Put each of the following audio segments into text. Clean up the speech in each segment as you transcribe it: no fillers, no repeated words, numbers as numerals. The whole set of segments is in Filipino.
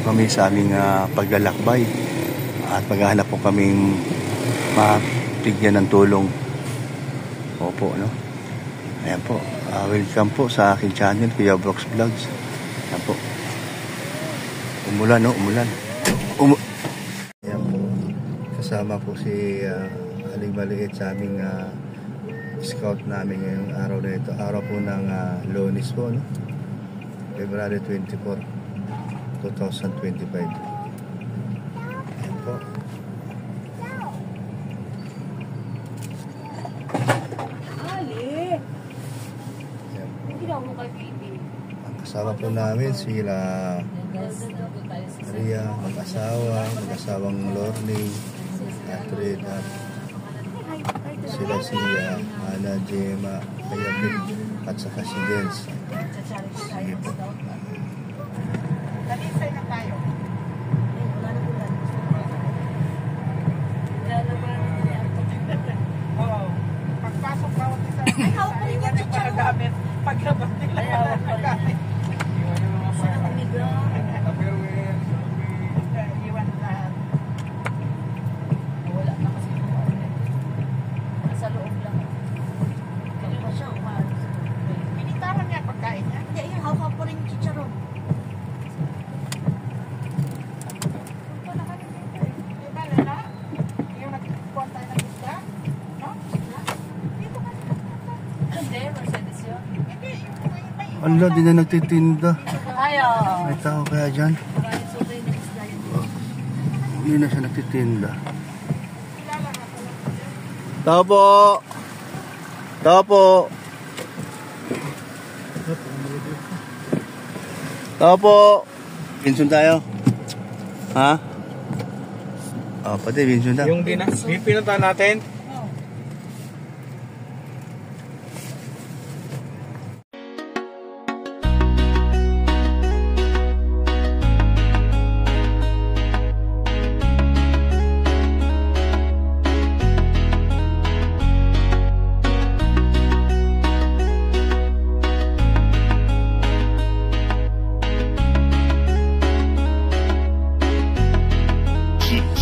kami sa aming paglalakbay at maghahanap po kaming mabigyan ng tulong. Opo, no? Ayan po. Welcome po sa aking channel, Kuya Brooks Vlogs. Ayan po. Umulan, no? Umulan. Ayan po. Kasama po si Aling Maliit sa aming scout namin ngayong araw na ito. Araw po ng Lunes po, no? February 24, 2025. Ayan po. Ang kasama po namin sila Maria, mag-asawang Lorning, Catherine, at sila si Ana, Gemma, Kayapit, at saka si Jens. Sige po. Nalisay na tayo. Oo. Pagpasok bawat isa. Ay, hawak pa rin yung chicharon. Paglabas nila. Ay, hawak pa rin. Sino umiga? Iwan lahat. Wala na kasi sa loob lang. Kaya pa siya umalis. Pinitaran niya pagkain niya. Hindi, yun. Hawak pa rin yung chicharon. Allah, di na nagtitinda. Ayaw. May tao kaya dyan? Hindi na siya nagtitinda. Tao po! Tao po! Tao po! Binsun tayo. Ha? Pati binsun tayo. Yung pinunta natin.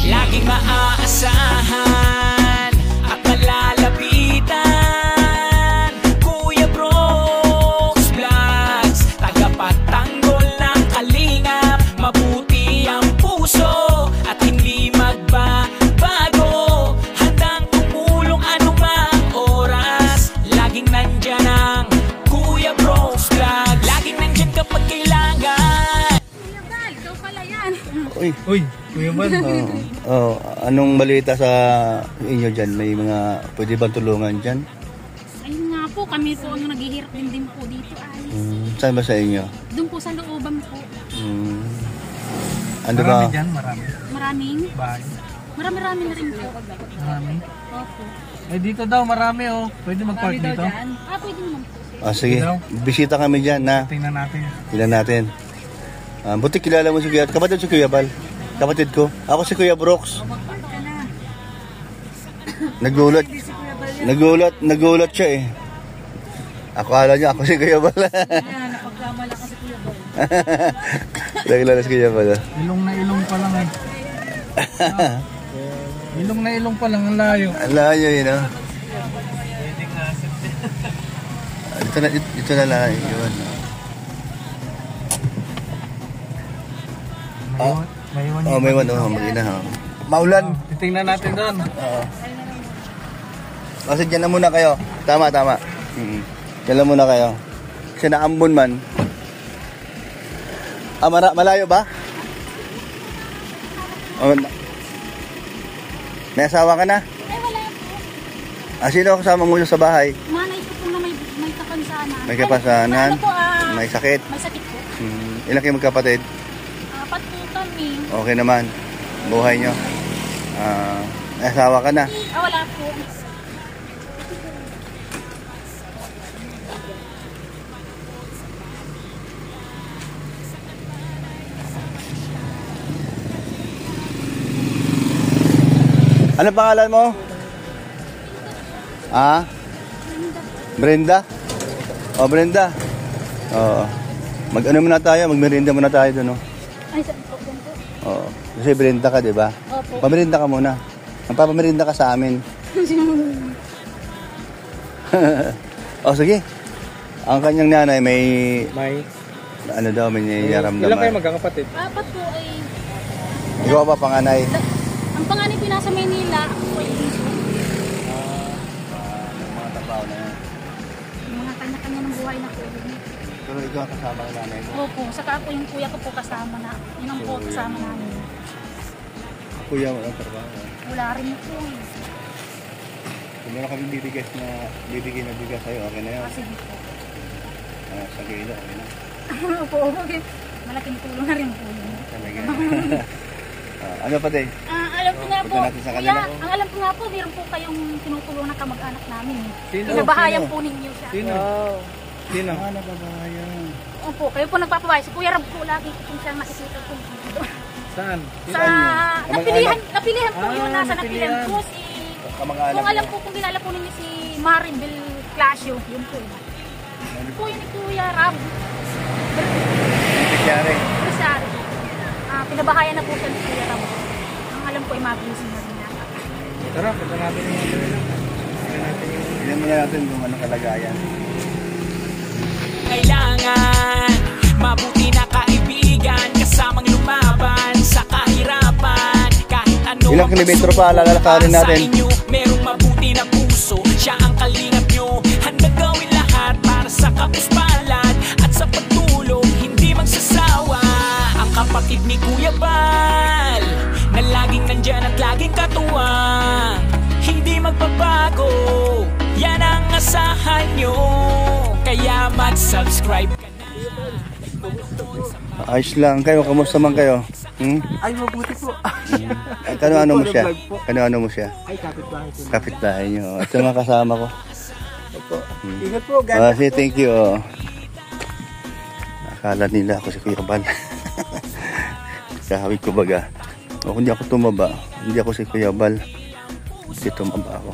Laging maaasahan at malalapitan, Kuya Brooks Vlogs, tagapagtanggol ng kalingap. Mabuti ang puso at hindi magbabago, handang tumulong anumang oras. Laging nandyan ang Kuya Brooks Vlogs, laging nandyan kapag kailangan. Kuya Gal, ikaw pala yan. Uy, Kuya Man. Anong balita sa inyo dyan? May mga pwede bang tulungan dyan? Ayun nga po, kami po ang naghihirap din po dito. Saan ba sa inyo? Doon po sa looban po. Ano Marami ba? dyan, marami. Maraming? Bahay. Marami na rin po. Marami. Opo. Eh dito daw, marami oh. Pwede mag-park dito. Pwede naman po. Sige, bisita kami dyan na. Tingnan natin. Tingnan natin. Buti kilala mo si Kuya. Kapatid si Kuya Bal. Kapatid ko. Ako si Kuya Brooks. Nagulat siya eh. Akala niya ako si Kuya Bal. Napagkamala ka si Kuya Bal. Nakilala si Kuya Bal. Ilong na ilong pa lang eh. Ilong na ilong pa lang, ang layo. Ang layo yun oh. Ito na lang yun. May iwan oh, mag-ina oh. Maulan. Titingnan natin doon. Kasi dyan na muna kayo. Tama. Dyan lang muna kayo. Kasi naambon man. Malayo ba? May asawa ka na? Ay, wala po. Sino kasama mo sa bahay? Manay ko po na may kapansanan. May kapansanan? Ano po, May sakit? may sakit po. Ilan kayo magkapatid? Apat po kami. Okay naman. Buhay nyo. May asawa ka na? Wala po. Ano pangalan mo? Brenda? Brenda. Oo. Mag-ano muna tayo, magmerienda muna tayo doon, no? Ay, saan po? Oo. Kasi merienda ka, di ba? Opo. Pamerienda ka muna. Magpapamerienda ka sa amin. O, sige. Ang kanyang nanay may, May. ano daw, may Ilan kayo nararamdaman. magkakapatid? Apat po ay... Ikaw ba panganay? Ang panganay po nasa Maynila, ako po ay bunso. Mga trabaho na yan. Yung mga kanya-kanya ng buhay na po. Pero ikaw ang kasama ng nanay mo. Opo, saka po yung kuya ko po kasama na. Yun ang po kasama namin. Kuya mo ang trabaho. Wala rin po eh. Kung meron kami bibigay na bigas sa'yo, okay na yun. Kasi dito. Sa kilo, okay na. Opo, okay. Malaking tulong na rin po yun. Talaga. Ano pa din? Alam ko nga po, Punta natin sa kuya, kanila. ang alam ko nga po, meron po kayong tinutulong na kamag-anak namin eh. Sino? Pinabahayan po ninyo siya. Sino? Sino? Nababayan. Opo, kayo po nagpapabahay. Si Kuya Rab po lagi kung siyang nakikita po dito. Saan? Sa napilihan po yun, nasa napilihan napilihan. po si... Kamag-anak Kung alam mo. po, kung kilala po ninyo si Maribel Clasio, yun po. Yun po yun ni Kuya Rab. Nangyari. Sorry. Pinabahayan na po siya ni Kuya Rab. Ang alam ko ay mabilisin na rin yata. Tara, punta natin yung mga kanila. Tingnan natin yung... Tignan muna natin kung anong kalagayan. Kailangan mabuti na kaibigan, kasamang lumaban sa kahirapan. Kahit ano Ilang kilometro pa lalakarin natin? sa inyo, merong mabuti na puso, siya ang kalingap nyo. Handa gawin lahat para sa kapuspalad at sa pagtulong, hindi magsasawa. Ang kapatid ni Kuya Bal, na laging nandyan at laging katuwang, hindi magbabago, yan ang asahan nyo. Kaya mag-subscribe ka na. Ayos lang kayo, kamusta man kayo? Ay, mabuti po. Kano-ano mo siya? Kano-ano mo siya? Ay, kapitbahay po. Kapitbahay niyo. Ito yung mga kasama ko. Ingat po, ganda. Sige, thank you. Akala nila ako si Kuya Bal. Kahawig ko baga. O kung di ako tumaba, hindi ako si Kuya Bal. Hindi tumaba ako.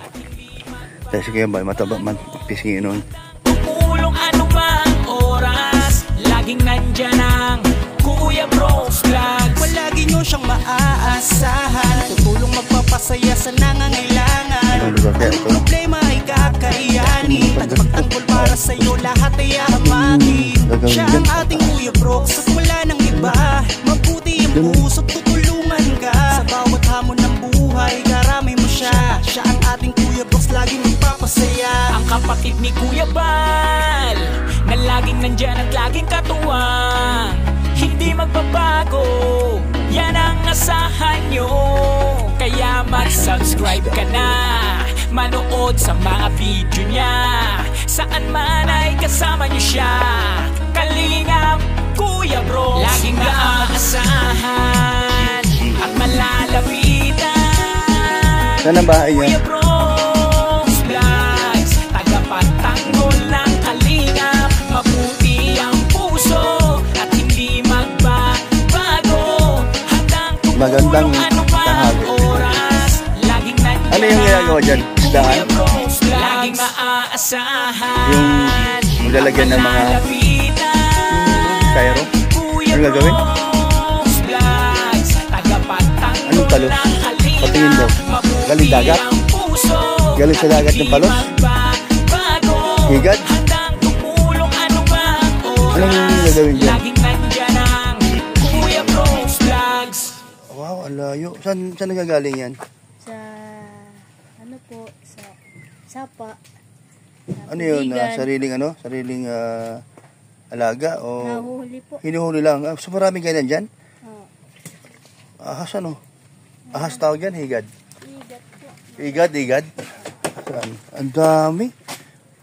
Dahil si Kuya Bal, mataba man, pisingin nun. Tumulong anumang oras, laging nandyan ang Kuya Bros Vlogs. Palagi nyo siyang maaasahan, tutulong magpapasaya sa nangangailangan. Ano ba kaya Ang ito? problema ay kakayanin, tagapagtanggol para sa'yo lahat ay ahamagin. Siya ang ating Kuya Bros at wala nang iba. Mabuti ang puso't tutulungan ka. Sa bawat hamon ng buhay, karami mo siya. Siya ang ating Kuya Bros, laging magpapasaya. Ang kapatid ni Kuya Bal, na laging nandyan at laging katuwang, hindi magbabago, yan ang asahan nyo. Kaya mag-subscribe ka na, manood sa mga video niya, saan man ay kasama nyo siya. Kalingap Kuya Bros, laging naaasahan at malalapitan. Saan ang bahay niyo? Kuya Bros Vlogs, tagapagtanggol ng kalingap, mabuti ang puso at hindi magbabago. Hanggang Magandang tumulong anumang tanghali. oras, laging nandyan. Ano yung ginagawa dyan? Isdahan? Kuya Bros Vlogs, laging maaasahan. Yung maglalagyan ng mga Cairo? Kuya Ano gagawin? Bros Vlogs, tagapagtanggol Anong palos? ng kalingap, Patingin daw. mabuti Galing dagat? ang puso Galing sa dagat yung palos? Higad? Handang tumulong anumang oras, Anong gagawin dyan? laging nandyan ang Kuya Bros Vlogs. Wow, ang layo. Saan nagagaling yan? Sa, ano po, sa sapa. Ano yun? Sariling alaga o Nahuhuli po. hinuhuli lang? So maraming ganyan dyan? Oh, Ahas ano? Ahas tawag yan, higad. igat po. Higad? Saan? Ang dami.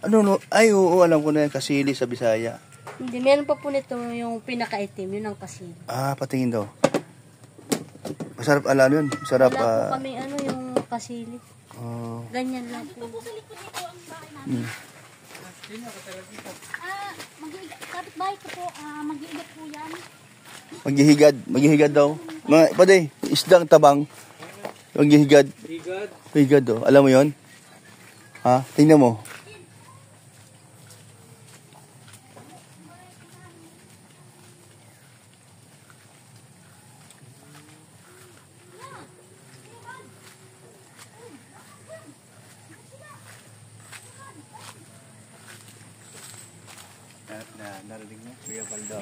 Ano no? Ay, oo, alam ko na yan. Kasili sa Bisaya. Hindi, meron pa po nito yung pinakaitim, yun ang kasi. Patingin daw. Masarap yun. Masarap. Wala po kami ano yung kasili. Oh. Ganyan lang po. Kapit-bahay ko po, mag-iigat po yan. Maghihigad daw. Mga, paday, isdang tabang. Maghihigad. Higad daw. Alam mo yon? Ha? Tingnan mo. Narinig mo? Kuya Baldo.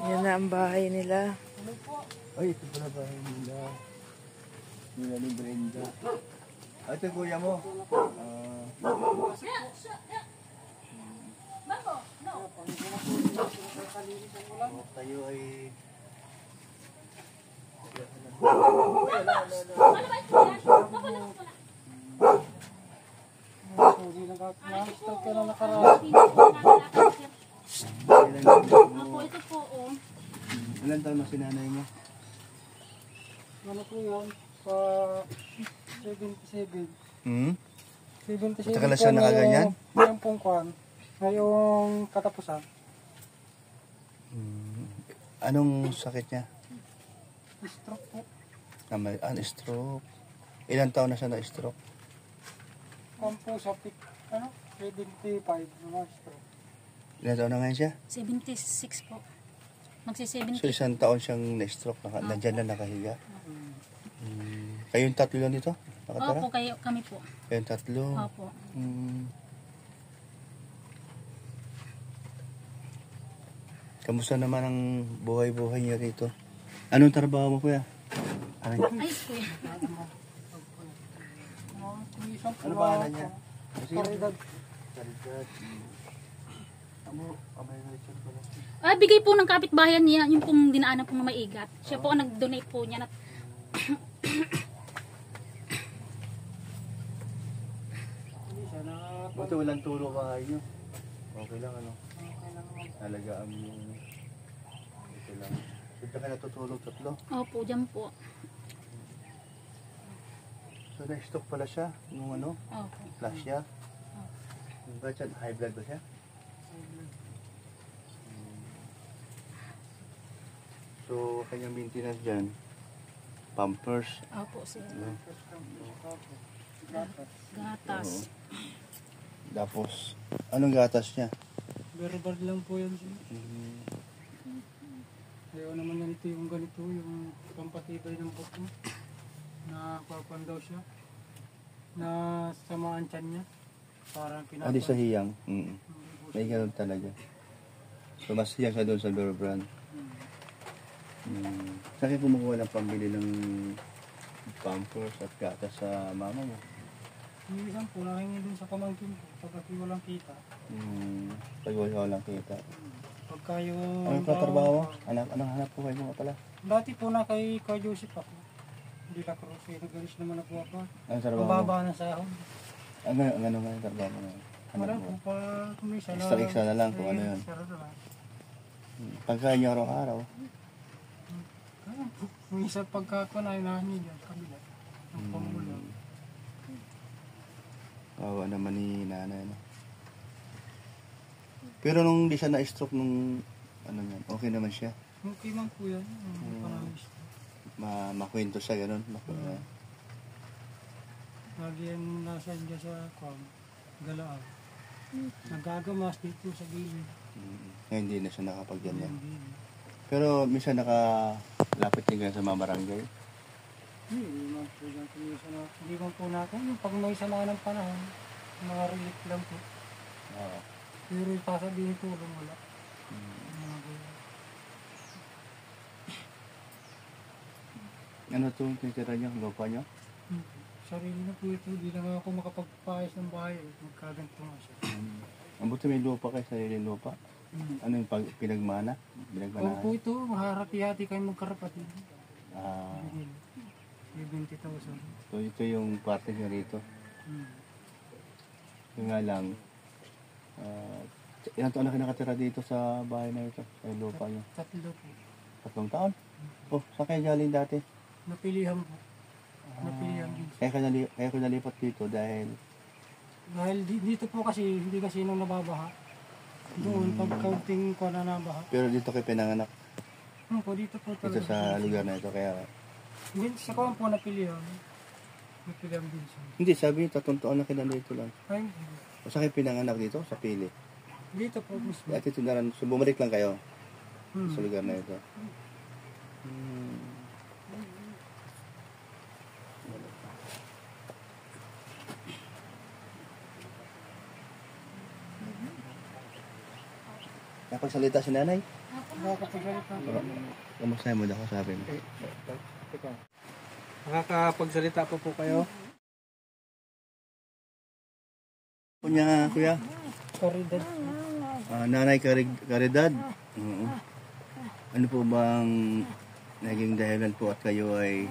Yan na ang bahay nila. Ay, ito pala bahay nila. Nila ni Brenda. Ah, ito yung kuya mo. Tayo ay... Na-stop ka na nakaraan. Opo, ito po, oh. Ilan taon na si nanay mo? Ano po yan? Pa 77. 77 Matagal na siya nakaganyan? Ngayong pong kwan. Ngayong katapusan. Anong sakit niya? Stroke po. Stroke. Ilan taon na siya na-stroke? Kwan po sa 75 na stroke. Ilan taon na ngayon siya? 76 po. Magsi-70. So isang taon siyang na-stroke, nandyan na nakahiga. Kayong tatlo lang dito? Nakatara? Opo, kami po. Kayong tatlo? Opo. Kamusta naman ang buhay-buhay niya rito? Anong trabaho mo, kuya? Ay, kuya. Ano ba niya? Karidad. Caridad. Bigay po ng kapitbahayan niya, yung pong dinaanan pong maigat. Siya po ang nag-donate po niya. Buti walang turo bahay niyo. Okay lang, ano? Alagaan mo yung... Ito lang. Dito ka natutulog tatlo. Opo, dyan po. So na-stroke pala siya nung ano? Opo. Flash siya. Ba't siya? High blood ba siya? So, kanyang maintenance dyan, pampers. Opo, sir. No? Gatas. Tapos, anong gatas niya? Verbal lang po yan siya. Ayaw naman yan ito yung ganito, yung pampatibay ng buto. Nakapan daw siya. Na samaan tiyan niya. Parang Adi sa hiyang. May ganun talaga. So, mas hiyang siya doon sa Lure brand. Saan kayo kumukuha ng pambili ng pampers at gatas sa mama mo? Yung isang po, nakingi dun sa pamangkin ko. Pagkat walang kita. Pag walang kita. Pagka yung... Anong katrabaho? Anong hanap po kayo mo pala? Dati po na kay Joseph ako. Hindi la Cruz. Nagalis naman ako ako. Anong Ang trabaho mo? baba na sahod. Ano nga yung trabaho mo? Wala po pa kumisa na. Extra na lang kung ano yun. Pagkain niyo araw-araw. Minsan pagka ko na inahin niya kabila. Ang pamulang. Kawawa naman ni nanay. No? Pero nung di siya na-stroke nung ano yan, okay naman siya. Okay man po yan. Makwento siya ganun. Lagi yan nasa dyan sa galaan. Nagagamas dito sa gilid. Ngayon hindi na siya nakapagganyan. Pero minsan nakalapit din kayo sa mga barangay. Hindi man po dyan kumisa na. Hindi man po natin. Yung pag may sama ng panahon, mga relief lang po. Pero yung pasabihin tulong wala. Ano itong tinitira niyo? Lupa niyo? Sarili na po ito. Hindi na ako makapagpayos ng bahay. Magkaganto nga siya. Ang buti may lupa kayo, sarili lupa. Ano yung pinagmana? Kung po ito, maharati-hati kayo magkarapatid. May 20,000. So ito yung parte niyo rito. Yung nga lang, ilang taon na kayo nakatira dito sa bahay na ito? Sa lupa niyo? 3 po. 3 taon? Oh, saan kayo galing dati? Napilihan po. Napilihan din. Kaya ko nalipat dito dahil Dahil dito po kasi, hindi kasi nung nababaha. Doon, pag kaunting ko na nabaha. pero dito kayo pinanganak Po, dito po dito talaga. sa lugar na ito kaya Sa kawan po napilihan. Napilihan din siya. hindi sabi 3 taon na kayo nandito lang. Ay, O saan kayo pinanganak dito? Sa Pili. dito po mismo. At ito na lang, so bumalik lang kayo Hmm. sa lugar na ito. Napagsalita si nanay? Nakakapagsalita. Kamusta mo daw sabi mo? Nakakapagsalita po kayo? Kuya? Karidad. Nanay Caridad? Oo. Ano po bang naging dahilan po at kayo ay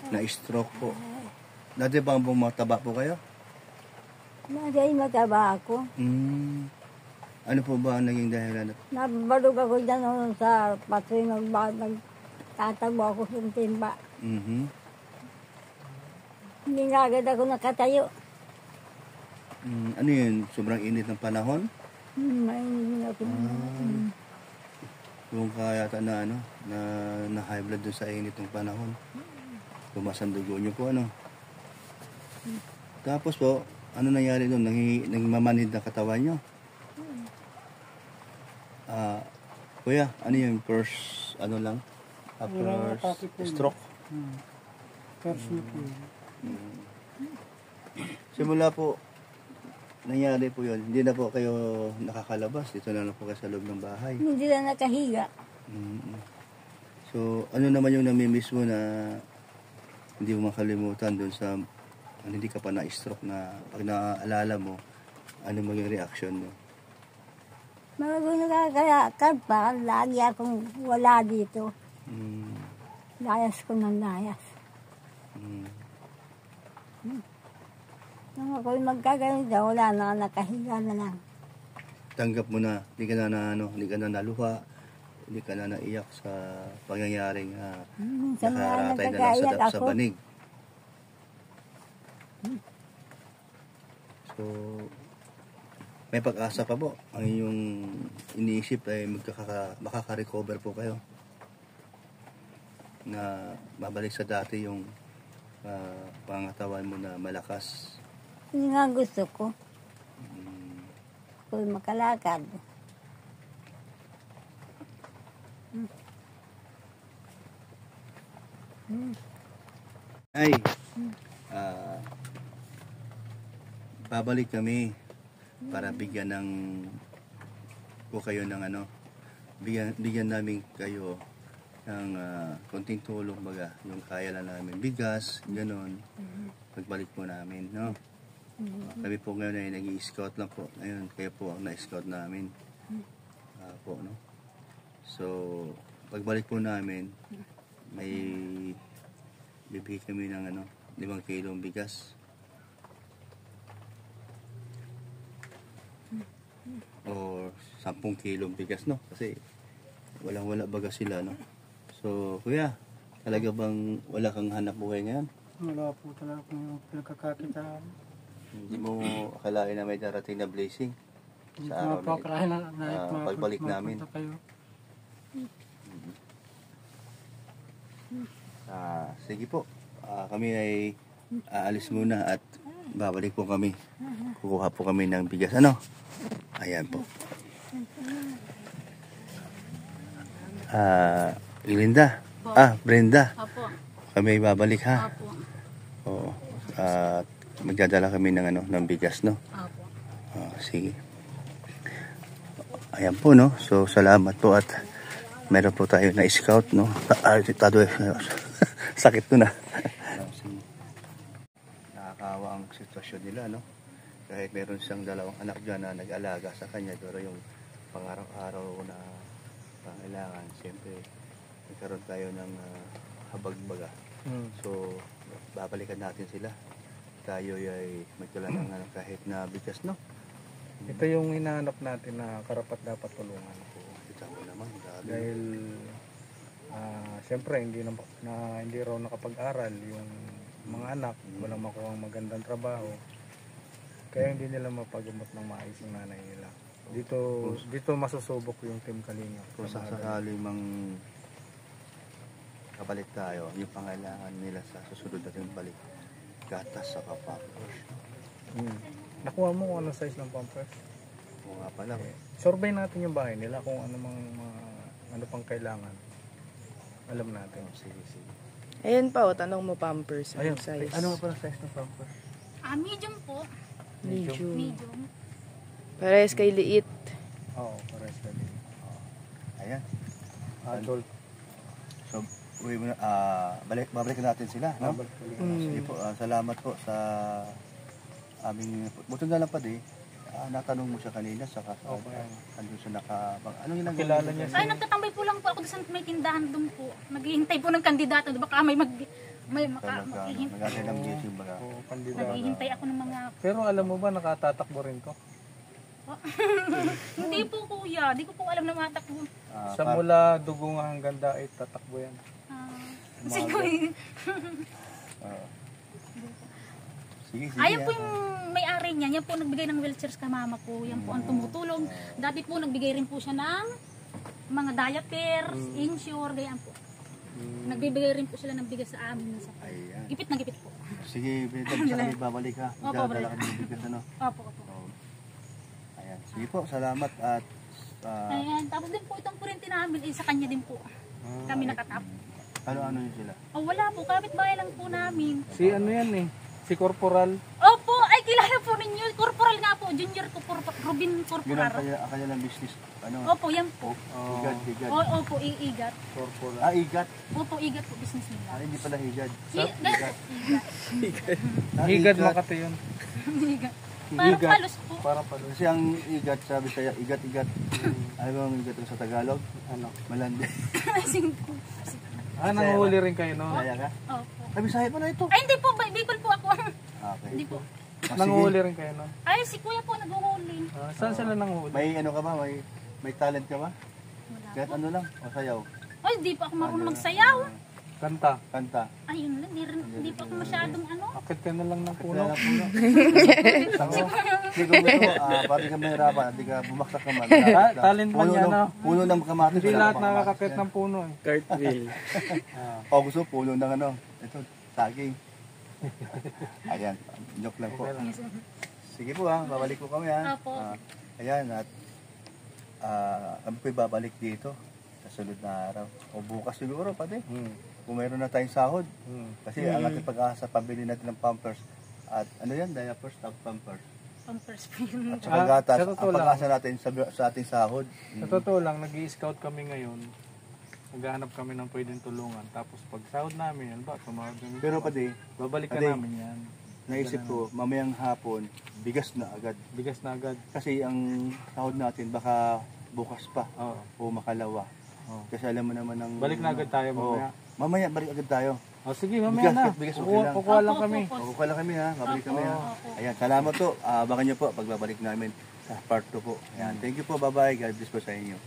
na-stroke po? Dati bang bumataba po kayo? Madali mataba ako. Ano po ba ang naging dahilan? Nabalog ako dyan noon sa patoy. Nagtatagbo ako sa timba. Hindi na agad ako nakatayo. Ano yun? Sobrang init ng panahon? Mainit ako. Yung kaya yata na na high blood dun sa init ng panahon. Tumas ang dugo nyo po, ano? Tapos po, ano nangyari doon? Nagmamanhid na katawan nyo? Kuya, ano yung first, after stroke? First na po. Simula po, nangyari po yun. Hindi na po kayo nakakalabas. Dito na lang po kayo sa loob ng bahay. Hindi na nakahiga. So, ano naman yung namimiss mo na hindi mo makalimutan doon sa hindi ka pa na-stroke na pag naaalala mo, ano maging reaction mo? Bago nakakayakad pa, lagi akong wala dito. Layas ko ng layas. Nung ako'y magkaganito, wala na, nakahiga na lang. Tanggap mo na, hindi ka na naluha, hindi ka na naiyak sa pangyayaring Sa mga nakaratay na lang nagkakaiyak sa ako. banig. So, may pag-asa pa po. Ang inyong iniisip ay makaka-recover po kayo. Na babalik sa dati yung pangatawan mo na malakas. Yun nga gusto ko. Ako'y makalakad. Ay, babalik kami para bigyan po kayo ng bigyan namin kayo ng konting tulong baga, yung kaya lang namin bigas, gano'n. Pagbalik po namin, no? Kami po ngayon ay nag-i-scout lang po. Ngayon, kayo po ang na-scout namin. Po, no? So, pagbalik po namin, may bibigay kami ng 5 kilong bigas. O 10 kilong bigas, no? Kasi walang-wala baga sila, no? So, kuya, talaga bang wala kang hanap buhay ngayon? Wala po talaga kung pinagkakakitaan. Hindi mo akalain na may darating na blessing Hindi sa ko araw po akalain na pagbalik namin. Kayo. Sige po, kami ay aalis muna at babalik po kami. Kukuha po kami ng bigas. Ayan po. Linda. Brenda. Apo. Kami ay babalik, ha? Apo. Oo. Magdadala kami ng bigas, no? Apo. Sige. Ayan po, no? So, salamat po at meron po tayo na scout, no? Sakit to na. Nakakawa ang sitwasyon nila, no? Kahit meron siyang 2 anak dyan na nag-alaga sa kanya, pero yung pang-araw-araw na pangailangan, siyempre, nagkaroon tayo ng habag-baga. So, babalikan natin sila. Tayo ay magdala ng kahit na bigas, no? Ito yung hinahanap natin na karapat dapat tulungan po. Kita mo naman, grabe. Dahil siyempre hindi raw nakapag-aral yung mga anak, walang makuha magandang trabaho. Kaya hindi nila mapagamot ng maayos yung nanay nila. Dito masusubok yung Team Kalinga. Kung sakali mang kabalik tayo, yung pangailangan nila sa susunod natin balik, gatas sa pampers. Nakuha mo kung anong size ng pampers? Oo nga pala. Survey natin yung bahay nila kung ano pang kailangan. Alam natin. Sige. Ayun pa, tanong mo pampers. Ayun, Anong size? ano nga pala size ng pampers? Medium po. Medium. Medium. Parehas kay liit. Oo, pares kami. Ayan. Adult. So, babalikan natin sila, no? Sige po, salamat po sa aming... Buto na lang pa natanong mo siya kanina, saka andun siya anong ginagawa? Kilala niya Ay, nagtatambay po lang po ako sa may tindahan doon po. Naghihintay po ng kandidato. Baka may maghihintay. Nag-atay ng meeting baga. Naghihintay ako ng mga... Pero alam mo ba, nakatatakbo rin to? Hindi po kuya, di ko po alam na matakbo. Sa mula Dugunga hanggang Dait, tatakbo yan. Siguro sige. Ayan po yung may-ari niya. Yan po nagbigay ng wheelchairs kay mama ko. Yan po ang tumutulong. Dati po nagbigay rin po siya ng mga diapers, insure, ganyan po. Nagbibigay rin po sila ng bigas sa amin. Ayan. Gipit na gipit po. Sige, saka babalik ka. Opo, Magdadala ka ng bigas, ano? Opo. Ayan. Sige po, salamat at... Ayan, tapos din po itong kurente namin, sa kanya din po. Kami nakatap. Ano yun sila? Wala po, kapitbahay lang po namin. Si ano yan eh? Si Corporal. Opo, ay kilala po ninyo. Corporal nga po, junior ko, Robin Yun ang Corporal. kanilang business. Ano? Opo, yan po. Higad. Opo, igat. Corporal. Igat. Opo, igat po, business nila. Hindi pala higad. Igat. Higad Makati yun. Igat. Parang palos po. Para pala. Kasi ang igat, sabi sa'yo, igat. Ano ba ang igat sa Tagalog? Ano? Malandi. Nanguhuli rin kayo, no? Kaya ka? Opo. Ay, Bisaya pa na ito. Ay, hindi po, Bicol po ako. Okay. Hindi po. Nanguhuli rin kayo, no? Ay, si kuya po naghuhuli. Saan sila nanguhuli? May ano ka ba? May talent ka ba? Wala Kahit po. ano lang? O sayaw? Ay, hindi po ako marunong magsayaw. Kanta. Ayun lang, hindi pa ako masyadong ano. Akit ka na lang ng puno. Hindi ko gusto, pati ka mahirapan, hindi ka bumaksak ka man. Talent man yan, no? Puno ng kamatis. Hindi lahat nakakakit ng puno, eh. Cartwheel. O gusto, puno ng ano. Ito, saging. Ayan, joke lang po. Sige po babalik po kami Opo. Ayan, at kami po'y babalik dito sa sunod na araw. O bukas siguro, pati. Kung mayroon na tayong sahod. Kasi ang ating pag-asa, pambili natin ng pampers. At ano yan, diapers, pampers. Pampers po yun. At saka gatas, ang pag-asa natin sa ating sahod. Sa totoo lang, nag-i-scout kami ngayon. Naghahanap kami ng pwedeng tulungan. Tapos pag sahod namin, tumawag kami. Pero pati, babalikan namin yan. Naisip ko, mamayang hapon, bigas na agad. Bigas na agad. Kasi ang sahod natin, baka bukas pa. O makalawa. Kasi alam mo naman ng... Balik na agad tayo mamaya. Mamaya, balik agad tayo. Sige, mamaya na. Bigas, okay lang. Kukuha lang kami. Kukuha lang kami babalik kami Ayan, salamat po. Abangan nyo po pagbabalik namin sa part 2 po. Ayan, thank you po, bye-bye. God bless po sa inyo.